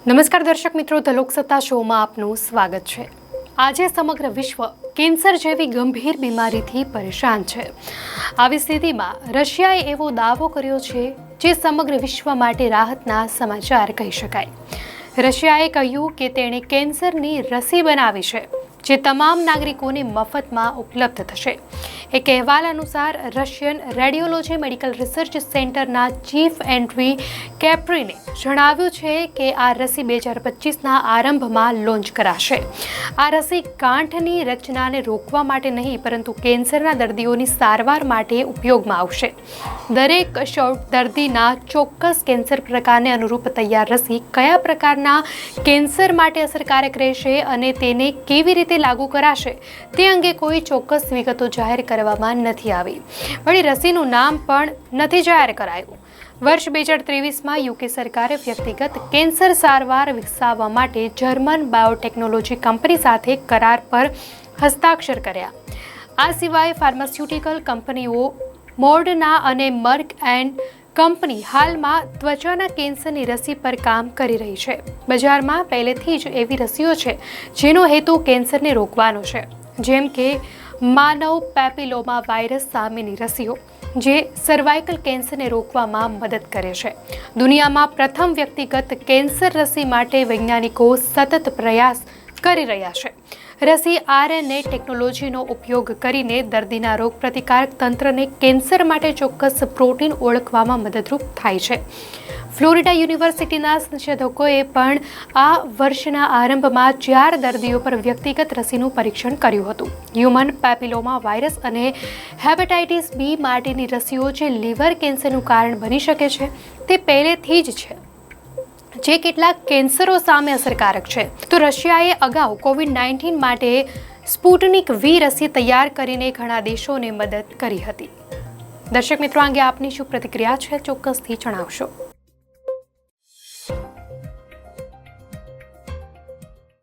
નમસ્કાર દર્શક મિત્રો, ધ લોકસત્તા શોમાં આપનું સ્વાગત છે। આજે સમગ્ર વિશ્વ કેન્સર જેવી ગંભીર બીમારીથી પરેશાન છે। આવી સ્થિતિમાં રશિયાએ એવો દાવો કર્યો છે જે સમગ્ર વિશ્વ માટે રાહતના સમાચાર કહી શકાય। રશિયાએ કહ્યું કે તેણે કેન્સરની રસી બનાવી છે જે તમામ નાગરિકોને મફતમાં ઉપલબ્ધ થશે। એક અહેવાલ અનુસાર રશિયન રેડિયોલોજી મેડિકલ રિસર્ચ સેન્ટરના ચીફ એન્ટ્રી કેપ્રીને જણાવ્યું છે કે આ રસી 2025ના આરંભમાં લોન્ચ કરાશે। આ રસી ગાંઠની રચનાને રોકવા માટે નહીં પરંતુ કેન્સરના દર્દીઓની સારવાર માટે ઉપયોગમાં આવશે। દરેક દર્દીના ચોક્કસ કેન્સર પ્રકારને અનુરૂપ તૈયાર રસી કયા પ્રકારના કેન્સર માટે અસરકારક રહેશે અને તેને કેવી રીતે લાગુ કરાશે તે અંગે કોઈ ચોક્કસ વિગતો જાહેર કરવામાં નથી આવી। વળી રસીનું નામ પણ નથી જાહેર કરાયું। વર્ષ 2023માં યુકે સરકારે વ્યક્તિગત કેન્સર સારવાર વિકસાવવા માટે જર્મન બાયોટેકનોલોજી કંપની સાથે કરાર પર હસ્તાક્ષર કર્યા। આ સિવાય ફાર્માસ્યુટિકલ કંપનીઓ મોડર્ના અને મર્ક એન્ડ કંપની હાલમાં ત્વચાના કેન્સરની રસી પર કામ કરી રહી છે। બજારમાં પહેલેથી જ એવી રસીઓ છે જેનો હેતુ કેન્સરને રોકવાનો છે, જેમ કે માનવ પેપિલોમા વાયરસ સામેની રસીઓ જે સર્વાઇકલ કેન્સરને રોકવામાં મદદ કરે છે। દુનિયામાં પ્રથમ વ્યક્તિગત કેન્સર રસી માટે વૈજ્ઞાનિકો સતત પ્રયાસ કરી રહ્યા છે। રસી આરએનએ ટેકનોલોજીનો ઉપયોગ કરીને દર્દીના રોગપ્રતિકારક તંત્રને કેન્સર માટે ચોક્કસ પ્રોટીન ઓળખવામાં મદદરૂપ થાય છે। ફ્લોરિડા યુનિવર્સિટીના સંશોધકોએ પણ આ વર્ષના આરંભમાં 4 દર્દીઓ પર વ્યક્તિગત રસીનું પરીક્ષણ કર્યું હતું। હ્યુમન પેપિલોમા વાયરસ અને હેપેટાઇટિસ બી માટેની રસીઓ જે લીવર કેન્સરનું કારણ બની શકે છે તે પહેલેથી જ છે, જે કેટલાક કેન્સરો સામે અસરકારક છે। તો રશિયાએ અગાઉ કોવિડ-19 માટે સ્પુટનિક વી રસી તૈયાર કરીને ઘણા દેશોને મદદ કરી હતી। દર્શક મિત્રો, અંગે આપની શું પ્રતિક્રિયા છે ચોક્કસથી જણાવશો।